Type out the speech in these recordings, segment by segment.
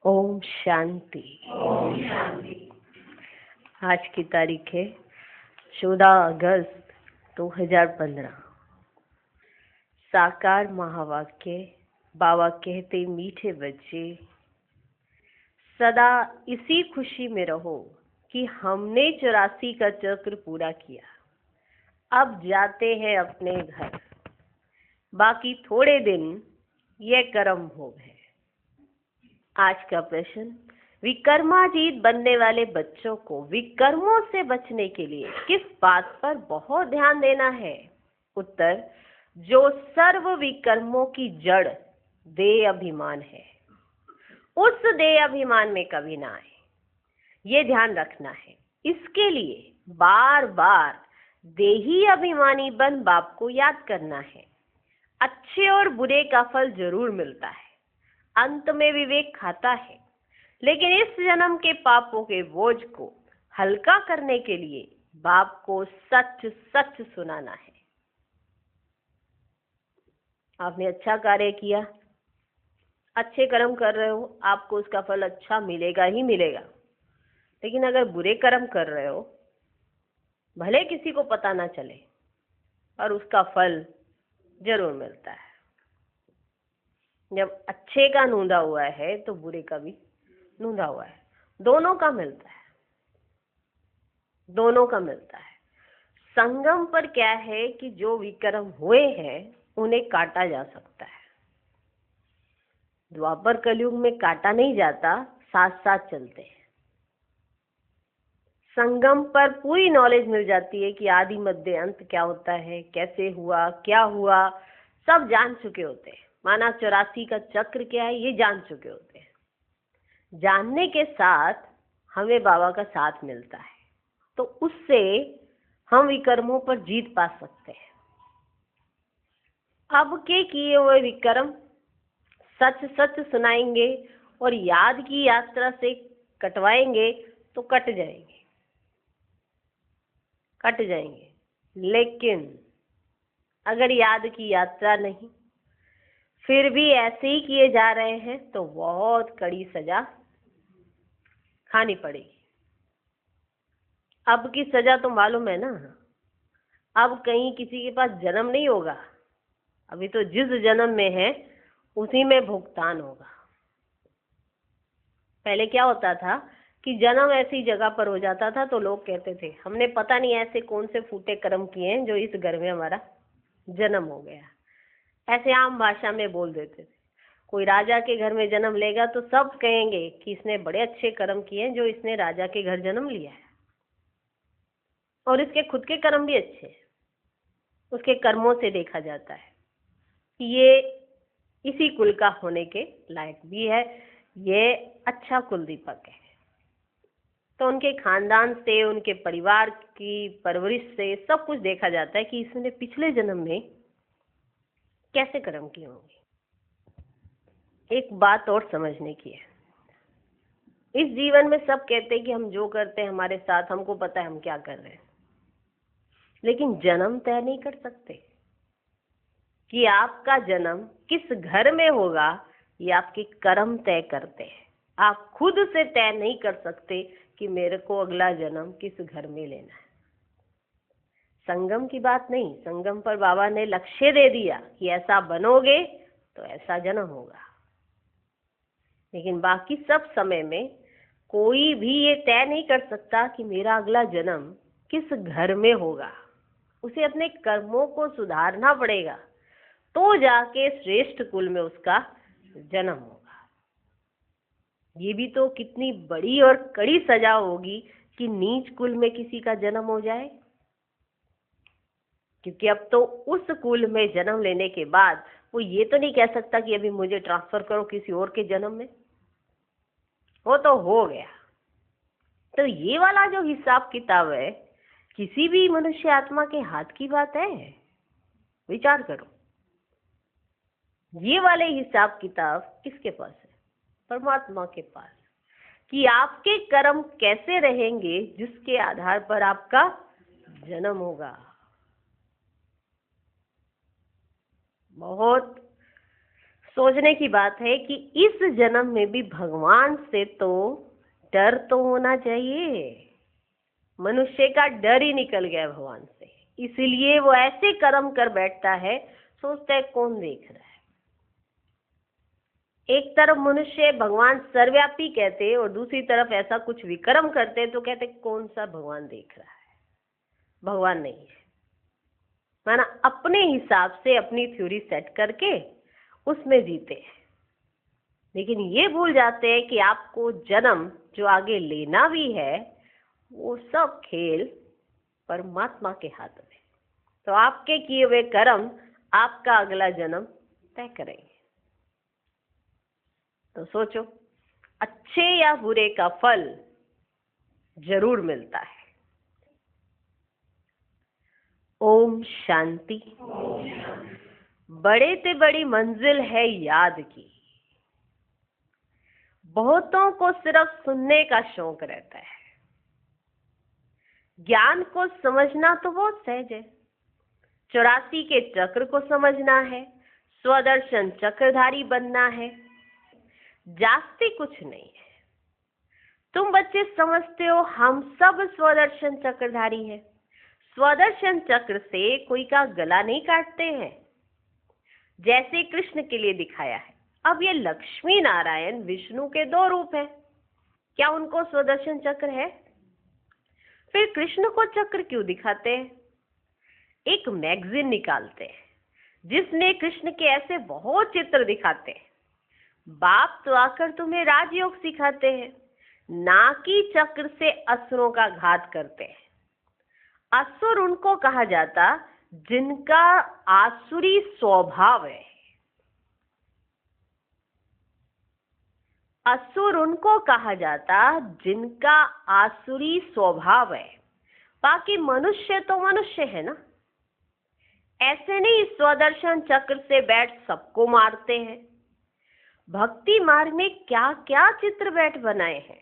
ओम शांति। आज की तारीख है 14 अगस्त 2015। साकार महावाक्य। बाबा कहते, मीठे बच्चे सदा इसी खुशी में रहो कि हमने 84 का चक्र पूरा किया। अब जाते हैं अपने घर। बाकी थोड़े दिन ये कर्म भोग है। आज का प्रश्न, विकर्माजीत बनने वाले बच्चों को विकर्मों से बचने के लिए किस बात पर बहुत ध्यान देना है? उत्तर, जो सर्व विकर्मों की जड़ देह अभिमान है, उस देह अभिमान में कभी ना आए, ये ध्यान रखना है। इसके लिए बार बार देही अभिमानी बन बाप को याद करना है। अच्छे और बुरे का फल जरूर मिलता है, अंत में विवेक खाता है, लेकिन इस जन्म के पापों के बोझ को हल्का करने के लिए बाप को सच सच सुनाना है। आपने अच्छा कार्य किया, अच्छे कर्म कर रहे हो, आपको उसका फल अच्छा मिलेगा ही मिलेगा। लेकिन अगर बुरे कर्म कर रहे हो, भले किसी को पता ना चले, और उसका फल जरूर मिलता है। जब अच्छे का नूंदा हुआ है तो बुरे का भी नूंदा हुआ है, दोनों का मिलता है, दोनों का मिलता है। संगम पर क्या है कि जो विकर्म हुए हैं उन्हें काटा जा सकता है। द्वापर कलयुग में काटा नहीं जाता, साथ साथ चलते हैं। संगम पर पूरी नॉलेज मिल जाती है कि आदि मध्य अंत क्या होता है, कैसे हुआ, क्या हुआ, सब जान चुके होते हैं। माना 84 का चक्र क्या है, ये जान चुके होते हैं। जानने के साथ हमें बाबा का साथ मिलता है, तो उससे हम विकर्मों पर जीत पा सकते हैं। अब के किए हुए विकर्म सच सच सुनाएंगे और याद की यात्रा से कटवाएंगे तो कट जाएंगे, कट जाएंगे। लेकिन अगर याद की यात्रा नहीं, फिर भी ऐसे ही किए जा रहे हैं, तो बहुत कड़ी सजा खानी पड़ेगी। अब की सजा तो मालूम है ना। अब कहीं किसी के पास जन्म नहीं होगा, अभी तो जिस जन्म में है उसी में भुगतान होगा। पहले क्या होता था कि जन्म ऐसी जगह पर हो जाता था तो लोग कहते थे, हमने पता नहीं ऐसे कौन से फूटे कर्म किए हैं जो इस घर में हमारा जन्म हो गया। ऐसे आम भाषा में बोल देते थे। कोई राजा के घर में जन्म लेगा तो सब कहेंगे कि इसने बड़े अच्छे कर्म किए हैं जो इसने राजा के घर जन्म लिया है, और इसके खुद के कर्म भी अच्छे हैं। उसके कर्मों से देखा जाता है कि ये इसी कुल का होने के लायक भी है, ये अच्छा कुल दीपक है। तो उनके खानदान से, उनके परिवार की परवरिश से सब कुछ देखा जाता है कि इसने पिछले जन्म में कैसे कर्म किए होंगे। एक बात और समझने की है, इस जीवन में सब कहते हैं कि हम जो करते हैं हमारे साथ, हमको पता है हम क्या कर रहे हैं, लेकिन जन्म तय नहीं कर सकते कि आपका जन्म किस घर में होगा। ये आपके कर्म तय करते हैं। आप खुद से तय नहीं कर सकते कि मेरे को अगला जन्म किस घर में लेना है। संगम की बात नहीं, संगम पर बाबा ने लक्ष्य दे दिया कि ऐसा बनोगे तो ऐसा जन्म होगा। लेकिन बाकी सब समय में कोई भी ये तय नहीं कर सकता कि मेरा अगला जन्म किस घर में होगा। उसे अपने कर्मों को सुधारना पड़ेगा, तो जाके श्रेष्ठ कुल में उसका जन्म होगा। ये भी तो कितनी बड़ी और कड़ी सजा होगी कि नीच कुल में किसी का जन्म हो जाए, क्योंकि अब तो उस कुल में जन्म लेने के बाद वो ये तो नहीं कह सकता कि अभी मुझे ट्रांसफर करो किसी और के जन्म में। वो तो हो गया। तो ये वाला जो हिसाब किताब है, किसी भी मनुष्य आत्मा के हाथ की बात है? विचार करो। ये वाले हिसाब किताब किसके पास है? परमात्मा के पास। कि आपके कर्म कैसे रहेंगे जिसके आधार पर आपका जन्म होगा। बहुत सोचने की बात है कि इस जन्म में भी भगवान से तो डर तो होना चाहिए। मनुष्य का डर ही निकल गया भगवान से, इसीलिए वो ऐसे कर्म कर बैठता है, सोचता है कौन देख रहा है। एक तरफ मनुष्य भगवान सर्वव्यापी कहते और दूसरी तरफ ऐसा कुछ विक्रम करते तो कहते कौन सा भगवान देख रहा है। भगवान नहीं है, माना अपने हिसाब से अपनी थ्योरी सेट करके उसमें जीते हैं, लेकिन ये भूल जाते हैं कि आपको जन्म जो आगे लेना भी है वो सब खेल परमात्मा के हाथ में। तो आपके किए हुए कर्म आपका अगला जन्म तय करेंगे। तो सोचो, अच्छे या बुरे का फल जरूर मिलता है। ओम शांति। बड़े से बड़ी मंजिल है याद की। बहुतों को सिर्फ सुनने का शौक रहता है, ज्ञान को समझना तो बहुत सहज है। 84 के चक्र को समझना है, स्वदर्शन चक्रधारी बनना है, जास्ती कुछ नहीं है। तुम बच्चे समझते हो हम सब स्वदर्शन चक्रधारी हैं। स्वदर्शन चक्र से कोई का गला नहीं काटते हैं, जैसे कृष्ण के लिए दिखाया है। अब ये लक्ष्मी नारायण विष्णु के 2 रूप हैं, क्या उनको स्वदर्शन चक्र है? फिर कृष्ण को चक्र क्यों दिखाते हैं? एक मैगजीन निकालते हैं जिसमें कृष्ण के ऐसे बहुत चित्र दिखाते हैं। बाप तो आकर तुम्हें राजयोग सिखाते हैं, ना कि चक्र से असुरों का घात करते हैं। असुर उनको कहा जाता जिनका आसुरी स्वभाव है। असुर उनको कहा जाता जिनका आसुरी स्वभाव है। बाकी मनुष्य तो मनुष्य है ना, ऐसे नहीं स्वदर्शन चक्र से बैठ सबको मारते हैं। भक्ति मार्ग में क्या क्या चित्र बैठ बनाए हैं,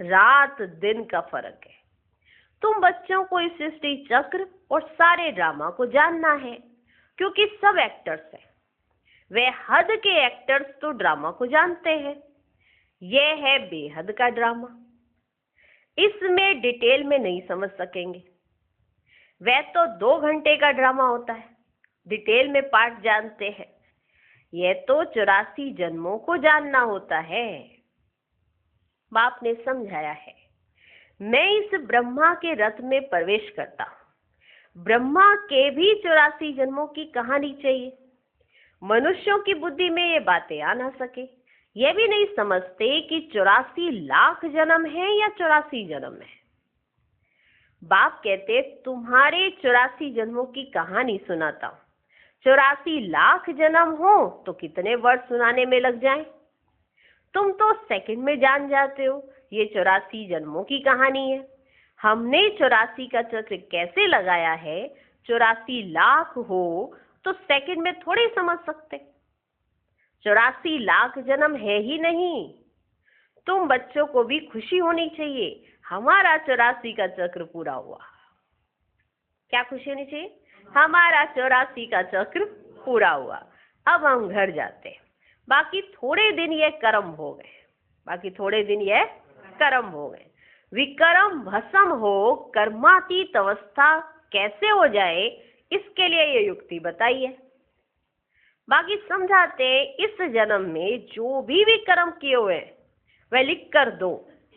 रात दिन का फर्क है। तुम बच्चों को इस सृष्टि चक्र और सारे ड्रामा को जानना है, क्योंकि सब एक्टर्स हैं। वे हद के एक्टर्स तो ड्रामा को जानते हैं। यह है बेहद का ड्रामा, इसमें डिटेल में नहीं समझ सकेंगे। वह तो 2 घंटे का ड्रामा होता है, डिटेल में पार्ट जानते हैं। यह तो 84 जन्मों को जानना होता है। बाप ने समझाया है, मैं इस ब्रह्मा के रथ में प्रवेश करता हूं। ब्रह्मा के भी 84 जन्मों की कहानी चाहिए। मनुष्यों की बुद्धि में ये बातें आ ना सके, ये भी नहीं समझते कि 84 लाख जन्म है या 84 जन्म है। बाप कहते तुम्हारे 84 जन्मों की कहानी सुनाता हूं। 84 लाख जन्म हो तो कितने वर्ष सुनाने में लग जाएं? तुम तो सेकंड में जान जाते हो ये 84 जन्मों की कहानी है। हमने 84 का चक्र कैसे लगाया है, 84 लाख हो तो सेकंड में थोड़े समझ सकते। 84 लाख जन्म है ही नहीं। तुम बच्चों को भी खुशी होनी चाहिए, हमारा 84 का चक्र पूरा हुआ। क्या खुशी होनी चाहिए? हमारा 84 का चक्र पूरा हुआ। अब हम घर जाते हैं। बाकी थोड़े दिन ये कर्म हो गए, बाकी थोड़े दिन ये कर्म हो गए। विकर्म भस्म हो कर्मातीत अवस्था कैसे हो जाए, इसके लिए ये युक्ति बताई है। बाकी समझाते हैं इस जन्म में जो भी विकर्म किए हुए वह लिख कर दो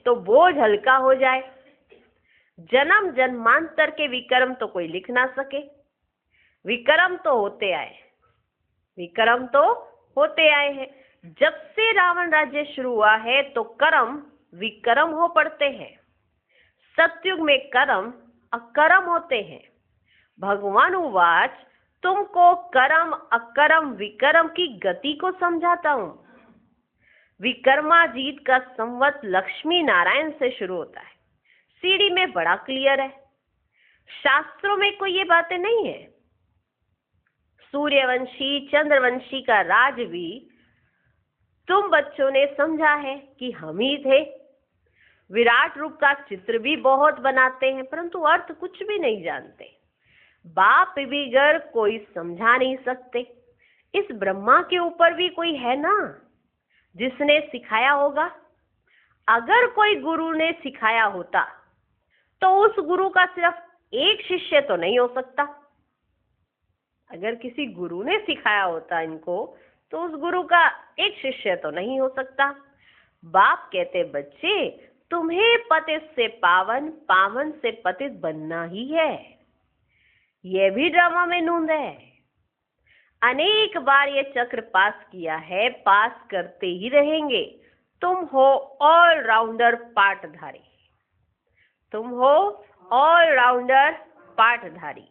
तो बोझ हल्का हो जाए। जन्म जन्मांतर के विकर्म तो कोई लिख ना सके। विकर्म तो होते आए, विकर्म तो होते आए हैं। जब से रावण राज्य शुरू हुआ है तो कर्म विकर्म हो पड़ते हैं। सतयुग में कर्म अकर्म होते हैं। भगवान उवाच तुमको कर्म अकर्म विकर्म की गति को समझाता हूं। विकर्माजीत का संवत लक्ष्मी नारायण से शुरू होता है। सीढ़ी में बड़ा क्लियर है, शास्त्रों में कोई ये बातें नहीं है। सूर्यवंशी चंद्रवंशी का राज भी तुम बच्चों ने समझा है कि हम ही थे। विराट रूप का चित्र भी बहुत बनाते हैं, परंतु अर्थ कुछ भी नहीं जानते। बाप बिगर कोई समझा नहीं सकते। इस ब्रह्मा के ऊपर भी कोई है ना जिसने सिखाया होगा। अगर कोई गुरु ने सिखाया होता तो उस गुरु का सिर्फ एक शिष्य तो नहीं हो सकता। अगर किसी गुरु ने सिखाया होता इनको तो उस गुरु का एक शिष्य तो नहीं हो सकता। बाप कहते बच्चे तुम्हें पतित से पावन, पावन से पतित बनना ही है। यह भी ड्रामा में नूंद है। अनेक बार ये चक्र पास किया है, पास करते ही रहेंगे। तुम हो ऑलराउंडर पाठधारी, तुम हो ऑलराउंडर पाठधारी।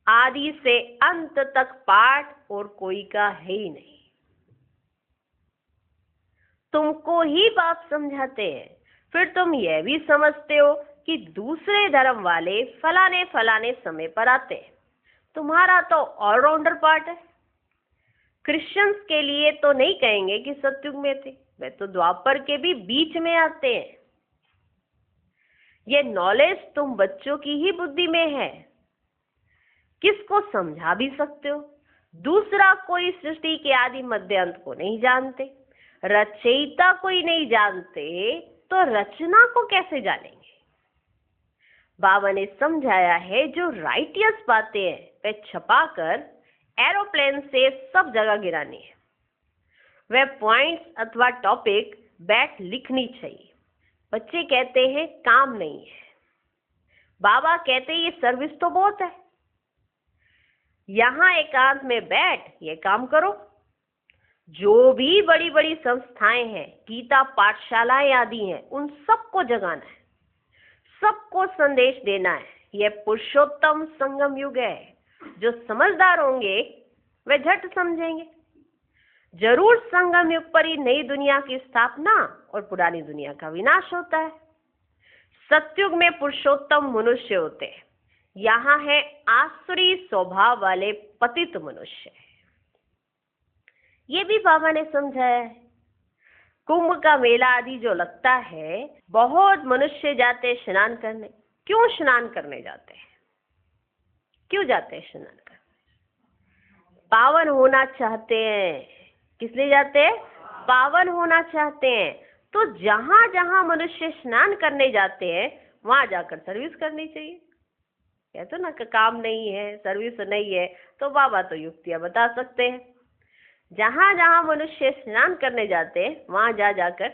आदि से अंत तक पाठ और कोई का है ही नहीं। तुमको ही बाप समझाते हैं, फिर तुम यह भी समझते हो कि दूसरे धर्म वाले फलाने फलाने समय पर आते हैं। तुम्हारा तो ऑलराउंडर पार्ट है। क्रिश्चियंस के लिए तो नहीं कहेंगे कि सतयुग में थे, वे तो द्वापर के भी बीच में आते हैं। ये नॉलेज तुम बच्चों की ही बुद्धि में है। किसको समझा भी सकते हो। दूसरा कोई सृष्टि के आदि मध्य अंत को नहीं जानते, रचयिता कोई नहीं जानते, तो रचना को कैसे जानेंगे। बाबा ने समझाया है जो राइटियस बातें हैं वे छपाकर एरोप्लेन से सब जगह गिरानी है। वे पॉइंट्स अथवा टॉपिक बैठ लिखनी चाहिए। बच्चे कहते हैं काम नहीं है। बाबा कहते हैं ये सर्विस तो बहुत है। यहाँ एकांत में बैठ ये काम करो। जो भी बड़ी बड़ी संस्थाएं हैं, गीता पाठशालाएं आदि हैं, उन सबको जगाना है, सबको संदेश देना है। यह पुरुषोत्तम संगम युग है। जो समझदार होंगे वे झट समझेंगे। जरूर संगम युग पर ही नई दुनिया की स्थापना और पुरानी दुनिया का विनाश होता है। सतयुग में पुरुषोत्तम मनुष्य होते हैं। यहाँ है आसुरी स्वभाव वाले पतित मनुष्य। ये भी बाबा ने समझाया है। कुंभ का मेला आदि जो लगता है, बहुत मनुष्य जाते स्नान करने। क्यों स्नान करने जाते हैं? क्यों जाते हैं स्नान करने? पावन होना चाहते हैं। किस लिए जाते हैं? पावन होना चाहते हैं। तो जहां जहां मनुष्य स्नान करने जाते हैं वहां जाकर सर्विस करनी चाहिए। कहते ना कि काम नहीं है, सर्विस नहीं है, तो बाबा तो युक्तियां बता सकते हैं। जहां जहां मनुष्य स्नान करने जाते हैं वहां जा जाकर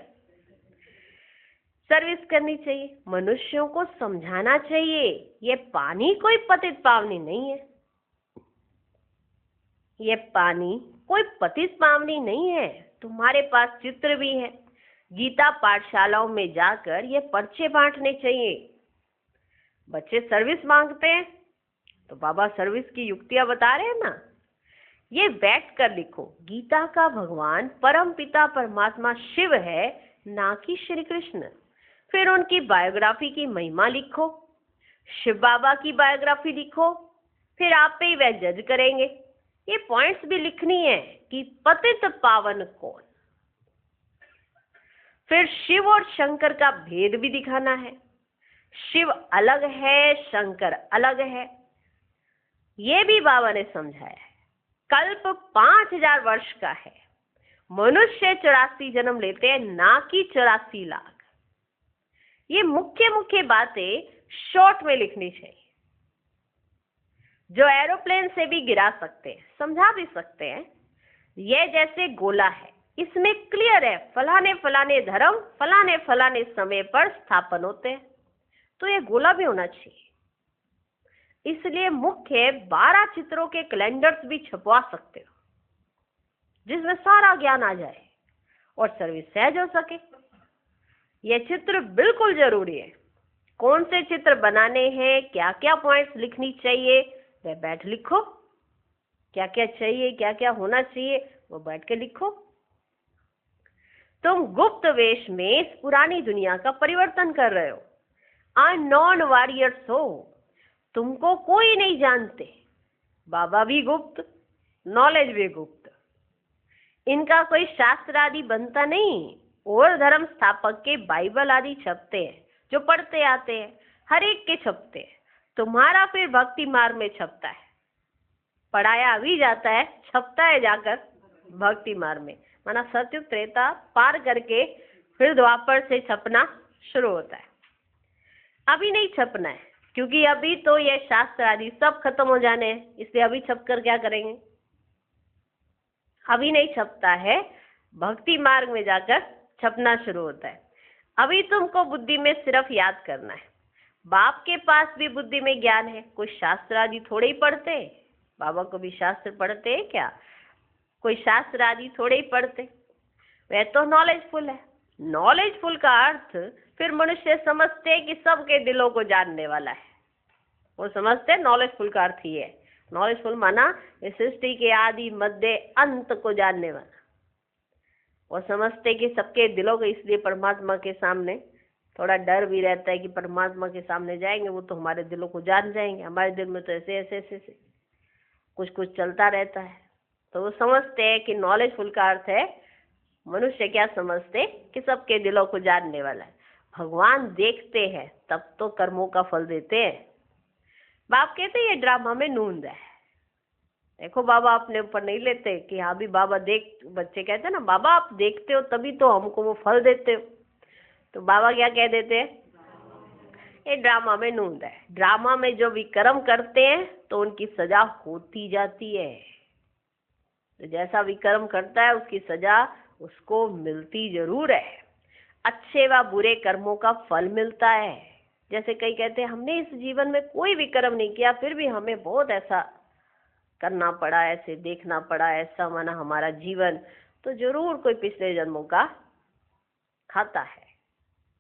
सर्विस करनी चाहिए। मनुष्यों को समझाना चाहिए ये पानी कोई पतित पावनी नहीं है। ये पानी कोई पतित पावनी नहीं है। तुम्हारे पास चित्र भी है। गीता पाठशालाओं में जाकर ये पर्चे बांटने चाहिए। बच्चे सर्विस मांगते हैं तो बाबा सर्विस की युक्तियां बता रहे हैं ना। ये बैठ कर लिखो, गीता का भगवान परम पिता परमात्मा शिव है, ना कि श्री कृष्ण। फिर उनकी बायोग्राफी की महिमा लिखो, शिव बाबा की बायोग्राफी लिखो, फिर आप पे ही वह जज करेंगे। ये पॉइंट्स भी लिखनी है कि पतित पावन कौन। फिर शिव और शंकर का भेद भी दिखाना है। शिव अलग है, शंकर अलग है। ये भी बाबा ने समझाया है। कल्प 5000 वर्ष का है। मनुष्य 84 जन्म लेते हैं, ना कि 84 लाख। ये मुख्य मुख्य बातें शॉर्ट में लिखनी चाहिए। जो एरोप्लेन से भी गिरा सकते हैं, समझा भी सकते हैं। ये जैसे गोला है, इसमें क्लियर है फलाने फलाने धर्म फलाने फलाने समय पर स्थापन होते हैं, तो ये गोला भी होना चाहिए। इसलिए मुख्य 12 चित्रों के कैलेंडर्स भी छपवा सकते हो जिसमें सारा ज्ञान आ जाए और सर्विस सहज हो सके। ये चित्र बिल्कुल जरूरी है। कौन से चित्र बनाने हैं, क्या क्या पॉइंट्स लिखनी चाहिए, वह बैठ लिखो। क्या क्या चाहिए, क्या क्या होना चाहिए, वो बैठ के लिखो। तुम गुप्त वेश में इस पुरानी दुनिया का परिवर्तन कर रहे हो। अननोन वॉरियर्स हो, तुमको कोई नहीं जानते। बाबा भी गुप्त, नॉलेज भी गुप्त। इनका कोई शास्त्र आदि बनता नहीं। और धर्म स्थापक के बाइबल आदि छपते हैं, जो पढ़ते आते हैं, हर एक के छपते हैं। तुम्हारा फिर भक्ति मार्ग में छपता है, पढ़ाया भी जाता है, छपता है जाकर भक्ति मार्ग में, माना सत्युग त्रेता पार करके फिर द्वापर से छपना शुरू होता है। अभी नहीं छपना है, क्योंकि अभी तो ये शास्त्र आदि सब खत्म हो जाने हैं, इसलिए अभी छप कर क्या करेंगे। अभी नहीं छपता है, भक्ति मार्ग में जाकर छपना शुरू होता है। अभी तुमको बुद्धि में सिर्फ याद करना है। बाप के पास भी बुद्धि में ज्ञान है, कोई शास्त्र आदि थोड़े ही पढ़ते, बाबा को भी शास्त्र पढ़ते हैं क्या, कोई शास्त्र आदि थोड़े ही पढ़ते, वह तो नॉलेजफुल है। नॉलेजफुल का अर्थ फिर मनुष्य समझते हैं कि सबके दिलों को जानने वाला है, वो समझते हैं नॉलेजफुल का अर्थ ही है। नॉलेजफुल माना इस सृष्टि के आदि मध्य अंत को जानने वाला। वो समझते कि सबके दिलों को, इसलिए परमात्मा के सामने थोड़ा डर भी रहता है कि परमात्मा के सामने जाएंगे वो तो हमारे दिलों को जान जाएंगे, हमारे दिल में तो ऐसे ऐसे ऐसे ऐसे कुछ कुछ चलता रहता है। तो वो समझते हैं कि नॉलेजफुल का अर्थ है, मनुष्य क्या समझते कि सबके दिलों को जानने वाला है। भगवान देखते हैं तब तो कर्मों का फल देते हैं। बाप कहते हैं ये ड्रामा में नूंद है। देखो बाबा अपने ऊपर नहीं लेते कि हाँ भी बाबा देख, बच्चे कहते हैं ना बाबा आप देखते हो तभी तो हमको वो फल देते हो, तो बाबा क्या कह देते हैं, ये ड्रामा में नूंद है। ड्रामा में जो विक्रम करते हैं तो उनकी सजा होती जाती है। तो जैसा विक्रम करता है उसकी सजा उसको मिलती जरूर है। अच्छे व बुरे कर्मों का फल मिलता है। जैसे कई कहते हैं हमने इस जीवन में कोई विक्रम नहीं किया फिर भी हमें बहुत ऐसा करना पड़ा, ऐसे देखना पड़ा, ऐसा माना हमारा जीवन, तो जरूर कोई पिछले जन्मों का खाता है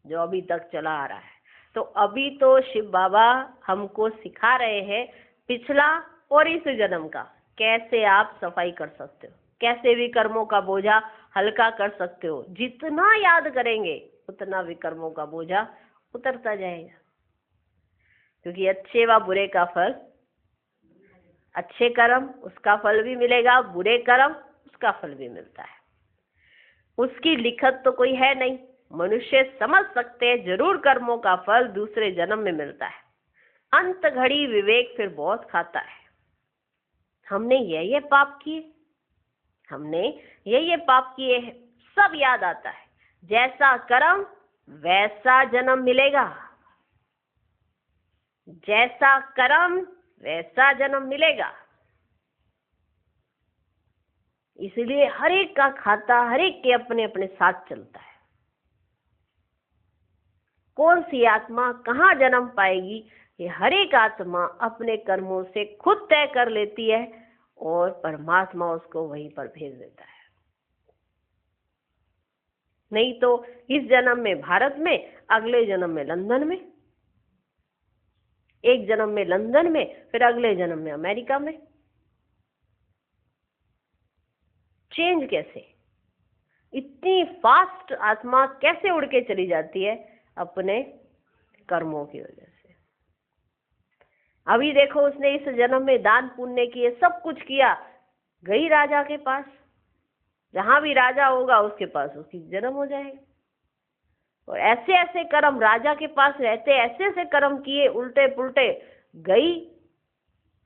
जो अभी तक चला आ रहा है। तो अभी तो शिव बाबा हमको सिखा रहे हैं पिछला और इस जन्म का कैसे आप सफाई कर सकते हो, कैसे विकर्मों का बोझा हल्का कर सकते हो। जितना याद करेंगे उतना विकर्मों का बोझा उतरता जाएगा, क्योंकि अच्छे व बुरे का फल, अच्छे कर्म उसका फल भी मिलेगा, बुरे कर्म उसका फल भी मिलता है। उसकी लिखत तो कोई है नहीं, मनुष्य समझ सकते हैं जरूर कर्मों का फल दूसरे जन्म में मिलता है। अंत घड़ी विवेक फिर बहुत खाता है। हमने ये पाप किए, हमने ये पाप किए हैं, सब याद आता है। जैसा कर्म वैसा जन्म मिलेगा, जैसा कर्म वैसा जन्म मिलेगा। इसलिए हर एक का खाता हर एक के अपने अपने साथ चलता है। कौन सी आत्मा कहाँ जन्म पाएगी ये हर एक आत्मा अपने कर्मों से खुद तय कर लेती है और परमात्मा उसको वहीं पर भेज देता है। नहीं तो इस जन्म में भारत में, अगले जन्म में लंदन में, एक जन्म में लंदन में, फिर अगले जन्म में अमेरिका में। चेंज कैसे, इतनी फास्ट आत्मा कैसे उड़ के चली जाती है अपने कर्मों की वजह से। अभी देखो उसने इस जन्म में दान पुण्य किए, सब कुछ किया, गई राजा के पास, जहां भी राजा होगा उसके पास उसकी जन्म हो जाएगा। और ऐसे ऐसे कर्म राजा के पास रहते, ऐसे ऐसे कर्म किए उल्टे पुल्टे, गई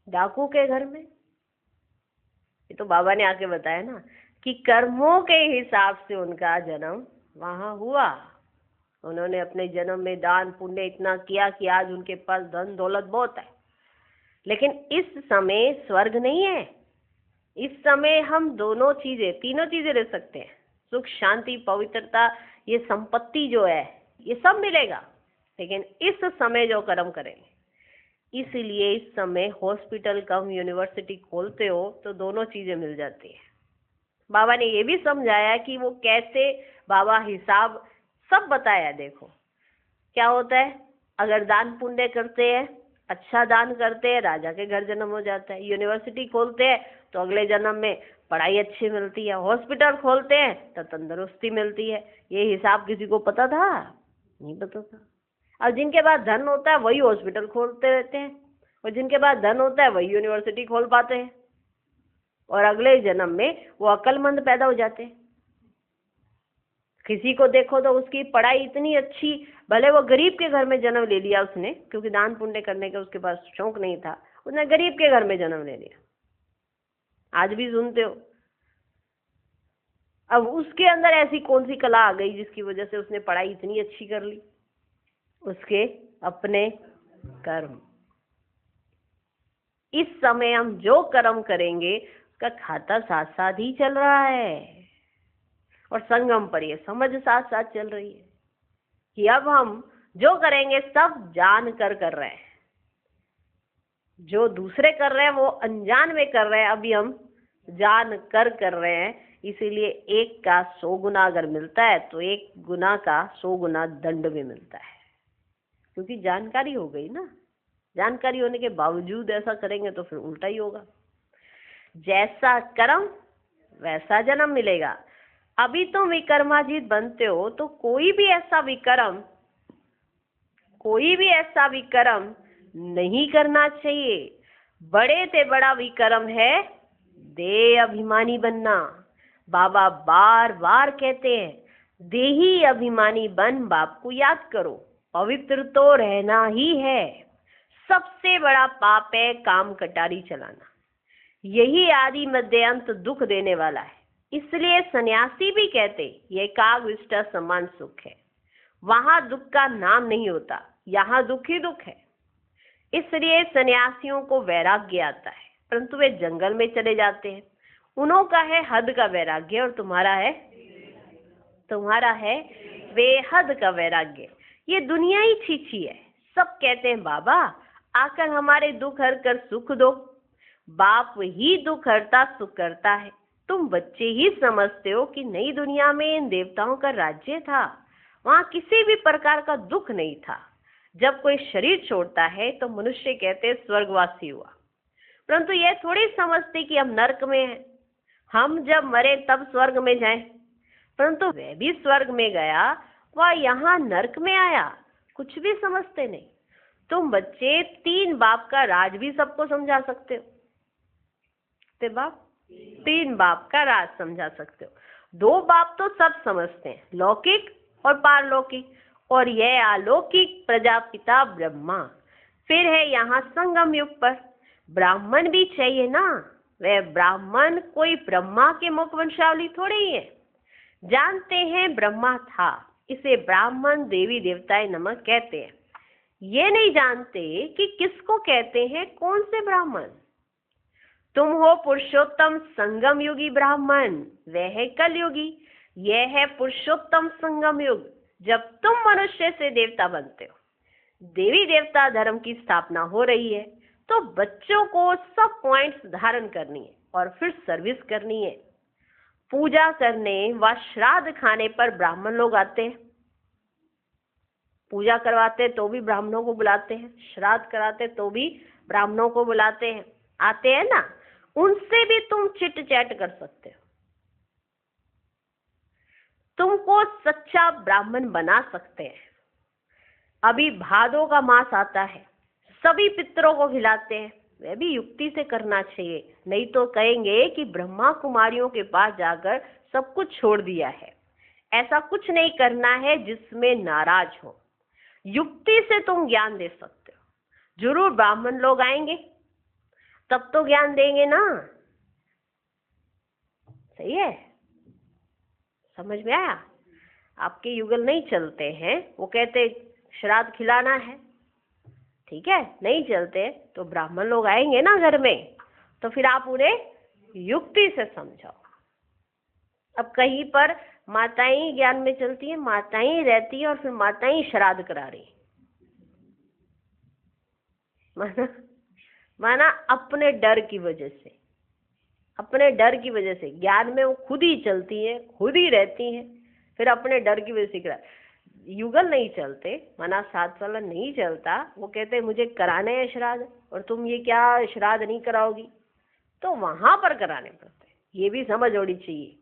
डाकू के घर में। ये तो बाबा ने आके बताया ना कि कर्मों के हिसाब से उनका जन्म वहां हुआ। उन्होंने अपने जन्म में दान पुण्य इतना किया कि आज उनके पास धन दौलत बहुत है। लेकिन इस समय स्वर्ग नहीं है, इस समय हम दोनों चीजें, तीनों चीजें ले सकते हैं, सुख शांति पवित्रता, ये संपत्ति जो है ये सब मिलेगा, लेकिन इस समय जो कर्म करेंगे। इसलिए इस समय हॉस्पिटल कम यूनिवर्सिटी खोलते हो तो दोनों चीजें मिल जाती है। बाबा ने ये भी समझाया कि वो कैसे, बाबा हिसाब सब बताया। देखो क्या होता है, अगर दान पुण्य करते हैं, अच्छा दान करते हैं, राजा के घर जन्म हो जाता है। यूनिवर्सिटी खोलते हैं तो अगले जन्म में पढ़ाई अच्छी मिलती है। हॉस्पिटल खोलते हैं तो तंदुरुस्ती मिलती है। ये हिसाब किसी को पता था? नहीं पता था। अब जिनके पास धन होता है वही हॉस्पिटल खोलते रहते हैं, और जिनके पास धन होता है वही यूनिवर्सिटी खोल पाते हैं, और अगले जन्म में वो अक्लमंद पैदा हो जाते हैं। किसी को देखो तो उसकी पढ़ाई इतनी अच्छी, भले वो गरीब के घर में जन्म ले लिया उसने, क्योंकि दान पुण्य करने का उसके पास शौक नहीं था, उसने गरीब के घर में जन्म ले लिया। आज भी सुनते हो अब उसके अंदर ऐसी कौन सी कला आ गई जिसकी वजह से उसने पढ़ाई इतनी अच्छी कर ली? उसके अपने कर्म। इस समय हम जो कर्म करेंगे उसका खाता साथ साथ ही चल रहा है, और संगम पर ये समझ साथ साथ चल रही है कि अब हम जो करेंगे सब जान कर रहे हैं। जो दूसरे कर रहे हैं वो अनजान में कर रहे हैं, अभी हम जान कर रहे हैं। इसीलिए 1 का 100 गुना अगर मिलता है तो 1 गुना का 100 गुना दंड भी मिलता है, क्योंकि जानकारी हो गई ना। जानकारी होने के बावजूद ऐसा करेंगे तो फिर उल्टा ही होगा। जैसा कर्म वैसा जन्म मिलेगा। अभी तुम विकर्माजीत बनते हो तो कोई भी ऐसा विकर्म नहीं करना चाहिए। बड़े से बड़ा विकर्म है देह अभिमानी बनना। बाबा बार बार कहते हैं, देही अभिमानी बन बाप को याद करो। पवित्र तो रहना ही है। सबसे बड़ा पाप है काम कटारी चलाना। यही आदि मध्य अंत दुख देने वाला है। इसलिए सन्यासी भी कहते ये काग विष्टा समान सुख है। वहां दुख का नाम नहीं होता, यहाँ दुख ही दुख है। इसलिए सन्यासियों को वैराग्य आता है, परंतु वे जंगल में चले जाते हैं। उन्हों का है हद का वैराग्य और तुम्हारा है बेहद का वैराग्य। ये दुनिया ही छीछी है। सब कहते हैं बाबा आकर हमारे दुख हर कर सुख दो। बाप ही दुख हरता सुख करता है। तुम बच्चे ही समझते हो कि नई दुनिया में इन देवताओं का राज्य था, वहां किसी भी प्रकार का दुख नहीं था। जब कोई शरीर छोड़ता है तो मनुष्य कहते स्वर्गवासी हुआ, परंतु ये थोड़ी समझते कि हम नरक में हैं। हम जब मरे तब स्वर्ग में जाएं, परंतु वह भी स्वर्ग में गया, वह यहाँ नरक में आया, कुछ भी समझते नहीं। तुम बच्चे 3 बाप का राज भी सबको समझा सकते हो। ते बाप 3 बाप का राज समझा सकते हो। 2 बाप तो सब समझते हैं, लौकिक और पारलौकिक, और यह अलौकिक प्रजापिता ब्रह्मा। फिर है यहाँ संगम युग पर ब्राह्मण भी चाहिए ना। वह ब्राह्मण कोई ब्रह्मा के मुख वंशावली थोड़े ही है। जानते हैं ब्रह्मा था, इसे ब्राह्मण देवी देवताएं नमः कहते हैं। ये नहीं जानते कि किसको कहते हैं, कौन से ब्राह्मण। तुम हो पुरुषोत्तम संगम युगी ब्राह्मण, वह है कलयुगी। यह है पुरुषोत्तम संगम युग, जब तुम मनुष्य से देवता बनते हो। देवी देवता धर्म की स्थापना हो रही है, तो बच्चों को सब पॉइंट्स धारण करनी है और फिर सर्विस करनी है। पूजा करने व श्राद्ध खाने पर ब्राह्मण लोग आते हैं। पूजा करवाते तो भी ब्राह्मणों को बुलाते हैं, श्राद्ध कराते तो भी ब्राह्मणों को बुलाते हैं, आते हैं ना। उनसे भी तुम चिट चैट कर सकते हो, तुमको सच्चा ब्राह्मण बना सकते हैं। अभी भादों का मास आता है, सभी पितरों को खिलाते हैं, वह भी युक्ति से करना चाहिए, नहीं तो कहेंगे कि ब्रह्मा कुमारियों के पास जाकर सब कुछ छोड़ दिया है। ऐसा कुछ नहीं करना है जिसमें नाराज हो। युक्ति से तुम ज्ञान दे सकते हो। जरूर ब्राह्मण लोग आएंगे तब तो ज्ञान देंगे ना। सही है, समझ में आया? आपके युगल नहीं चलते हैं, वो कहते श्राद्ध खिलाना है, ठीक है, नहीं चलते तो ब्राह्मण लोग आएंगे ना घर में, तो फिर आप उन्हें युक्ति से समझाओ। अब कहीं पर माताएं ज्ञान में चलती हैं, माताएं रहती हैं और फिर माताएं श्राद्ध करा रही, माना अपने डर की वजह से, ज्ञान में वो खुद ही चलती हैं, खुद ही रहती हैं, फिर अपने डर की वजह से करा। युगल नहीं चलते, माना 7 साल नहीं चलता, वो कहते मुझे कराने हैं श्राद्ध और तुम ये क्या श्राद्ध नहीं कराओगी, तो वहां पर कराने पड़ते। ये भी समझ होनी चाहिए,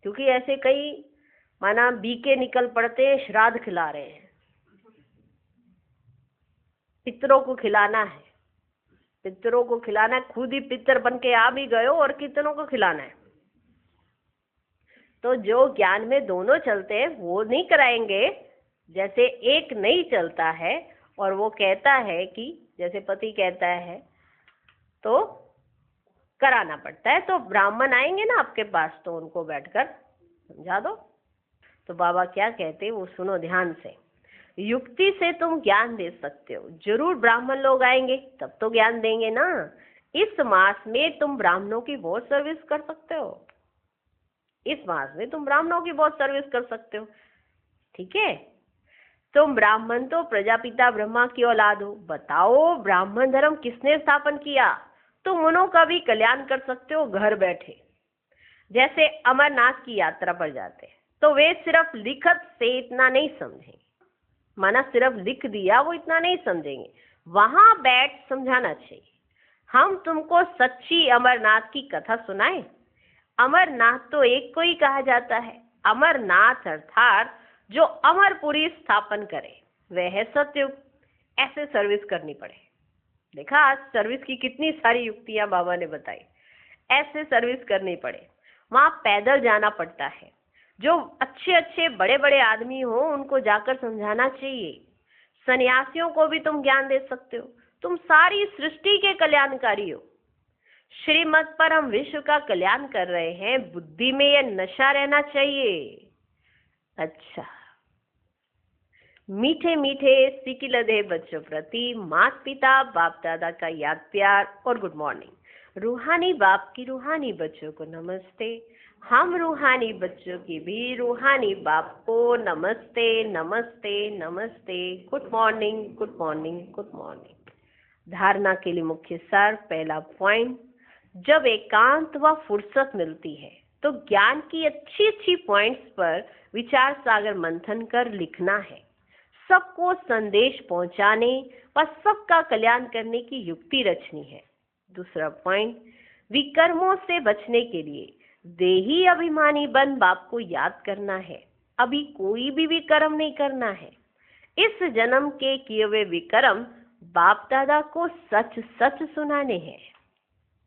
क्योंकि ऐसे कई माना बीके निकल पड़ते हैं, श्राद्ध खिला रहे हैं। पितरों को खिलाना है, पितरों को खिलाना है, खुद ही पितर बन के आ भी गए हो और कितनों को खिलाना है। तो जो ज्ञान में दोनों चलते हैं वो नहीं कराएंगे। जैसे एक नहीं चलता है और वो कहता है कि जैसे पति कहता है तो कराना पड़ता है। तो ब्राह्मण आएंगे ना आपके पास तो उनको बैठकर समझा दो। तो बाबा क्या कहते हैं वो सुनो ध्यान से। युक्ति से तुम ज्ञान दे सकते हो, जरूर ब्राह्मण लोग आएंगे तब तो ज्ञान देंगे ना। इस मास में तुम ब्राह्मणों की बहुत सर्विस कर सकते हो, इस मास में तुम ब्राह्मणों की बहुत सर्विस कर सकते हो। ठीक है, तुम ब्राह्मण तो प्रजापिता ब्रह्मा की औलाद हो, बताओ ब्राह्मण धर्म किसने स्थापन किया। तुम उन्हों का भी कल्याण कर सकते हो घर बैठे। जैसे अमरनाथ की यात्रा पर जाते तो वे सिर्फ लिखत से इतना नहीं समझेंगे, माना सिर्फ लिख दिया वो इतना नहीं समझेंगे, वहां बैठ समझाना चाहिए। हम तुमको सच्ची अमरनाथ की कथा सुनाए। अमरनाथ तो एक को ही कहा जाता है, अमरनाथ अर्थात जो अमरपुरी स्थापन करे वह है सतयुग। ऐसे सर्विस करनी पड़े। देखा आज सर्विस की कितनी सारी युक्तियां बाबा ने बताई। ऐसे सर्विस करनी पड़े, वहां पैदल जाना पड़ता है। जो अच्छे अच्छे बड़े बड़े आदमी हो उनको जाकर समझाना चाहिए। सन्यासियों को भी तुम ज्ञान दे सकते हो, तुम सारी सृष्टि के कल्याणकारी हो। श्रीमत पर हम विश्व का कल्याण कर रहे हैं, बुद्धि में यह नशा रहना चाहिए। अच्छा, मीठे मीठे सिकिलधे बच्चों प्रति माता पिता बाप दादा का याद प्यार और गुड मॉर्निंग। रूहानी बाप की रूहानी बच्चों को नमस्ते। हम रूहानी बच्चों की भी रूहानी बाप को नमस्ते नमस्ते नमस्ते। Good morning good morning good morning. धारणा के लिए मुख्य सार। पहला पॉइंट, जब एकांत व फुर्सत मिलती है तो ज्ञान की अच्छी अच्छी पॉइंट्स पर विचार सागर मंथन कर लिखना है। सबको संदेश पहुंचाने व सबका कल्याण करने की युक्ति रचनी है। दूसरा पॉइंट, विकर्मों से बचने के लिए देही अभिमानी बन बाप को याद करना है। अभी कोई भी विकर्म नहीं करना है। इस जन्म के किए हुए विकर्म बाप दादा को सच सच सुनाने हैं।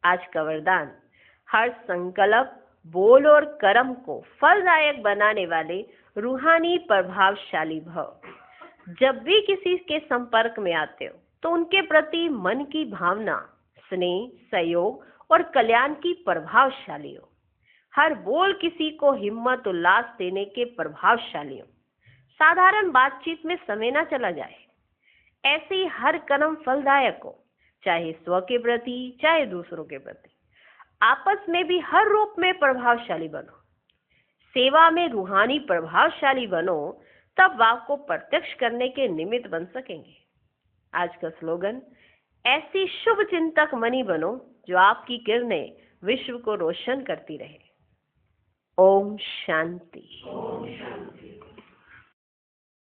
आज का वरदान, हर संकल्प बोल और कर्म को फलदायक बनाने वाले रूहानी प्रभावशाली भव। जब भी किसी के संपर्क में आते हो तो उनके प्रति मन की भावना स्नेह सहयोग और कल्याण की प्रभावशाली हो। हर बोल किसी को हिम्मत उल्लास देने के प्रभावशाली हो। साधारण बातचीत में समय ना चला जाए। ऐसे ही हर कर्म फलदायक हो, चाहे स्व के प्रति चाहे दूसरों के प्रति। आपस में भी हर रूप में प्रभावशाली बनो। सेवा में रूहानी प्रभावशाली बनो, तब बाप को प्रत्यक्ष करने के निमित्त बन सकेंगे। आज का स्लोगन, ऐसी शुभ चिंतक मणि बनो जो आपकी किरणें विश्व को रोशन करती रहे। ओम शांति।